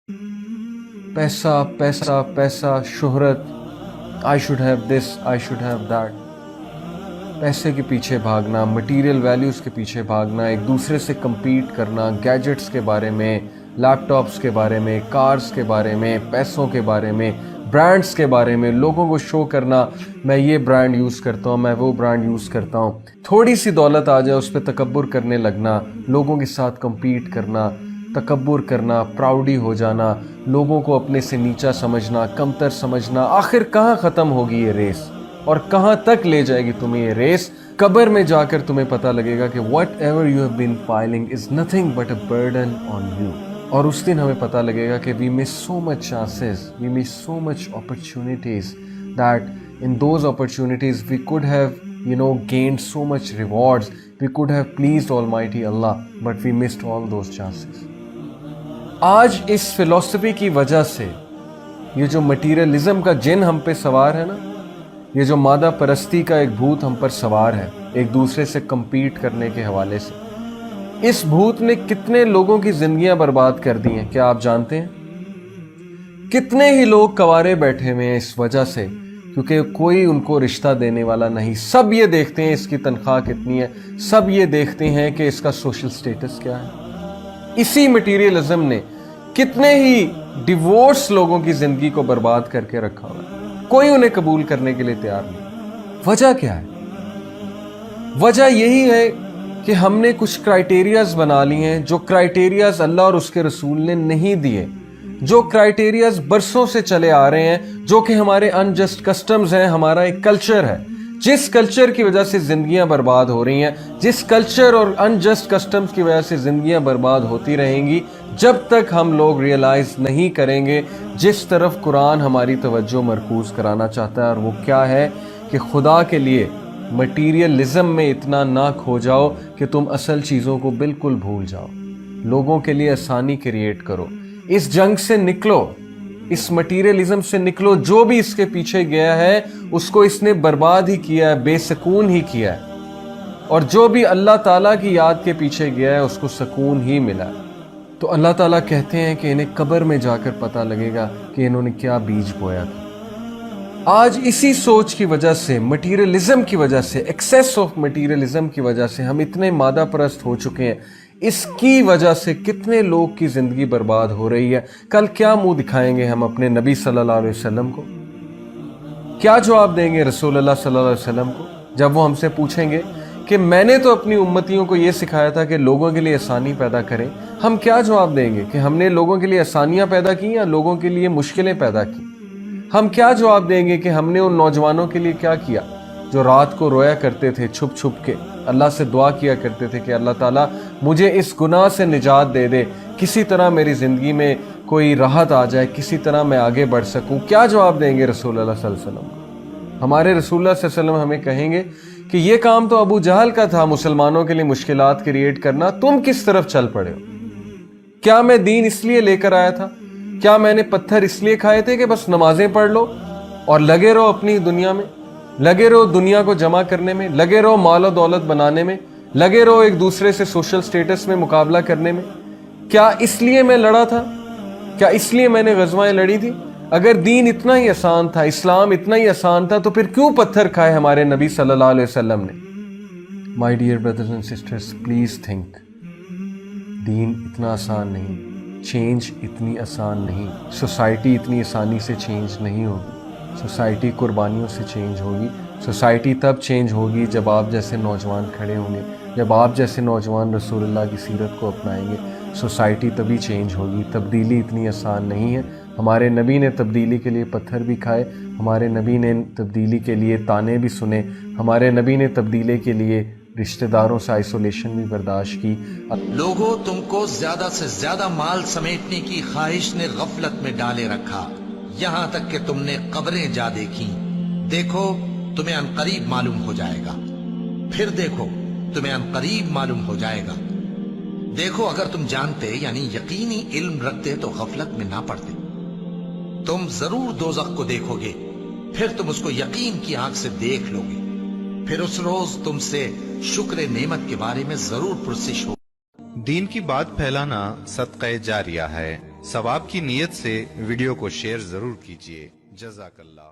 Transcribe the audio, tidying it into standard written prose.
पैसा पैसा पैसा, शोहरत, I should have this, I should have that. पैसे के पीछे भागना, मटेरियल वैल्यूज़ के पीछे भागना, एक दूसरे से compete करना, गैजेट्स के बारे में, लैपटॉप्स के बारे में, कार्स के बारे में, पैसों के बारे में, ब्रांड्स के बारे में, लोगों को शो करना, मैं ये ब्रांड यूज़ करता हूँ, मैं वो ब्रांड यूज़ करता हूँ। थोड़ी सी दौलत आ जाए उस पर तकब्बुर करने लगना, लोगों के साथ compete करना, तकब्बुर करना, प्राउडी हो जाना, लोगों को अपने से नीचा समझना, कमतर समझना। आखिर कहाँ ख़त्म होगी ये रेस और कहाँ तक ले जाएगी तुम्हें ये रेस? कब्र में जाकर तुम्हें पता लगेगा कि whatever you have been piling is nothing but a burden on you. और उस दिन हमें पता लगेगा कि we miss so much chances, we miss so much opportunities, that in those opportunities we could have gained so much rewards, we could have pleased Almighty Allah, but we missed all those chances. आज इस philosophy की वजह से ये जो materialism का जिन हम पे सवार है ना, ये जो मादा परस्ती का एक भूत हम पर सवार है एक दूसरे से compete करने के हवाले से, इस भूत ने कितने लोगों की जिंदगियां बर्बाद कर दी हैं क्या आप जानते हैं? कितने ही लोग कवारे बैठे हुए हैं इस वजह से, क्योंकि कोई उनको रिश्ता देने वाला नहीं। सब ये देखते हैं इसकी तनख्वाह कितनी है, सब ये देखते हैं कि इसका सोशल स्टेटस क्या है। इसी मटीरियलिज्म ने कितने ही डिवोर्स लोगों की जिंदगी को बर्बाद करके रखा हुआ है, कोई उन्हें कबूल करने के लिए तैयार नहीं। वजह क्या है? वजह यही है कि हमने कुछ क्राइटेरियाज बना लिए हैं, जो क्राइटेरियाज अल्लाह और उसके रसूल ने नहीं दिए, जो क्राइटेरियाज बरसों से चले आ रहे हैं, जो कि हमारे अनजस्ट कस्टम्स हैं, हमारा एक कल्चर है, जिस कल्चर की वजह से जिंदगियां बर्बाद हो रही हैं, जिस कल्चर और अनजस्ट कस्टम्स की वजह से जिंदगियां बर्बाद होती रहेंगी जब तक हम लोग रियलाइज नहीं करेंगे जिस तरफ कुरान हमारी तवज्जो मरकूज कराना चाहता है। और वो क्या है कि खुदा के लिए मटीरियलिज्म में इतना ना खो जाओ कि तुम असल चीज़ों को बिल्कुल भूल जाओ। लोगों के लिए आसानी क्रिएट करो, इस जंग से निकलो, इस मटीरियलिज्म से निकलो। जो भी इसके पीछे गया है उसको इसने बर्बाद ही किया है, बेसकून ही किया है। और जो भी अल्लाह ताला की याद के पीछे गया है उसको सुकून ही मिला है। तो अल्लाह ताला कहते हैं कि इन्हें कब्र में जाकर पता लगेगा कि इन्होंने क्या बीज बोया था। आज इसी सोच की वजह से, मटीरियलिज्म की वजह से, एक्सेस ऑफ मटीरियलिज्म की वजह से हम इतने मादा परस्त हो चुके हैं। इसकी वजह से कितने लोग की जिंदगी बर्बाद हो रही है। कल क्या मुंह दिखाएंगे हम अपने नबी सल्लल्लाहु अलैहि वसल्लम को? क्या जवाब देंगे रसूलुल्लाह सल्लल्लाहु अलैहि वसल्लम को जब वो हमसे पूछेंगे कि मैंने तो अपनी उम्मतियों को ये सिखाया था कि लोगों के लिए आसानी पैदा करें? हम क्या जवाब देंगे कि हमने लोगों के लिए आसानियां पैदा की या लोगों के लिए मुश्किलें पैदा की? हम क्या जवाब देंगे कि हमने उन नौजवानों के लिए क्या किया जो रात को रोया करते थे छुप छुप के, अल्लाह से दुआ किया करते थे कि अल्लाह ताला मुझे इस गुनाह से निजात दे दे, किसी तरह मेरी ज़िंदगी में कोई राहत आ जाए, किसी तरह मैं आगे बढ़ सकूं? क्या जवाब देंगे रसूलुल्लाह सल्लल्लाहु अलैहि वसल्लम को? हमारे रसूलुल्लाह सल्लल्लाहु अलैहि वसल्लम हमें कहेंगे कि ये काम तो अबू जहल का था, मुसलमानों के लिए मुश्किलात क्रिएट करना, तुम किस तरफ चल पड़े हो? क्या मैं दीन इसलिए लेकर आया था? क्या मैंने पत्थर इसलिए खाए थे कि बस नमाजें पढ़ लो और लगे रहो अपनी दुनिया में, लगे रहो दुनिया को जमा करने में, लगे रहो माल और दौलत बनाने में, लगे रहो एक दूसरे से सोशल स्टेटस में मुकाबला करने में? क्या इसलिए मैं लड़ा था? क्या इसलिए मैंने गज़वाएं लड़ी थी? अगर दीन इतना ही आसान था, इस्लाम इतना ही आसान था, तो फिर क्यों पत्थर खाए हमारे नबी सल्लल्लाहु अलैहि वसल्लम ने? My dear brothers and sisters, please think, दीन इतना आसान नहीं, चेंज इतनी आसान नहीं, सोसाइटी इतनी आसानी से चेंज नहीं होगी। सोसाइटी कुर्बानियों से चेंज होगी। सोसाइटी तब चेंज होगी जब आप जैसे नौजवान खड़े होंगे, जब आप जैसे नौजवान रसूलुल्लाह की सीरत को अपनाएंगे, सोसाइटी तभी चेंज होगी। तब्दीली इतनी आसान नहीं है। हमारे नबी ने तब्दीली के लिए पत्थर भी खाए, हमारे नबी ने तब्दीली के लिए ताने भी सुने, हमारे नबी ने तब्दीली के लिए रिश्तेदारों से आइसोलेशन भी बर्दाश्त की। लोगों, तुमको ज्यादा से ज्यादा माल समेटने की ख्वाहिश ने गफलत में डाले रखा, यहां तक कि तुमने कब्रें जा देखी। देखो तुम्हें अनकरीब मालूम हो जाएगा, फिर देखो तुम्हें अनकरीब मालूम हो जाएगा। देखो अगर तुम जानते यानी यकीनी इल्म रखते तो गफलत में ना पड़ते। तुम जरूर दोज़ख को देखोगे, फिर तुम उसको यकीन की आंख से देख लोगे, फिर उस रोज तुमसे शुक्र नेमत के बारे में जरूर पुरसिश हो। दीन की बात फैलाना सदक़े जारिया है। ثواب کی نیت سے ویڈیو کو شیئر ضرور کیجیے. جزاک اللہ.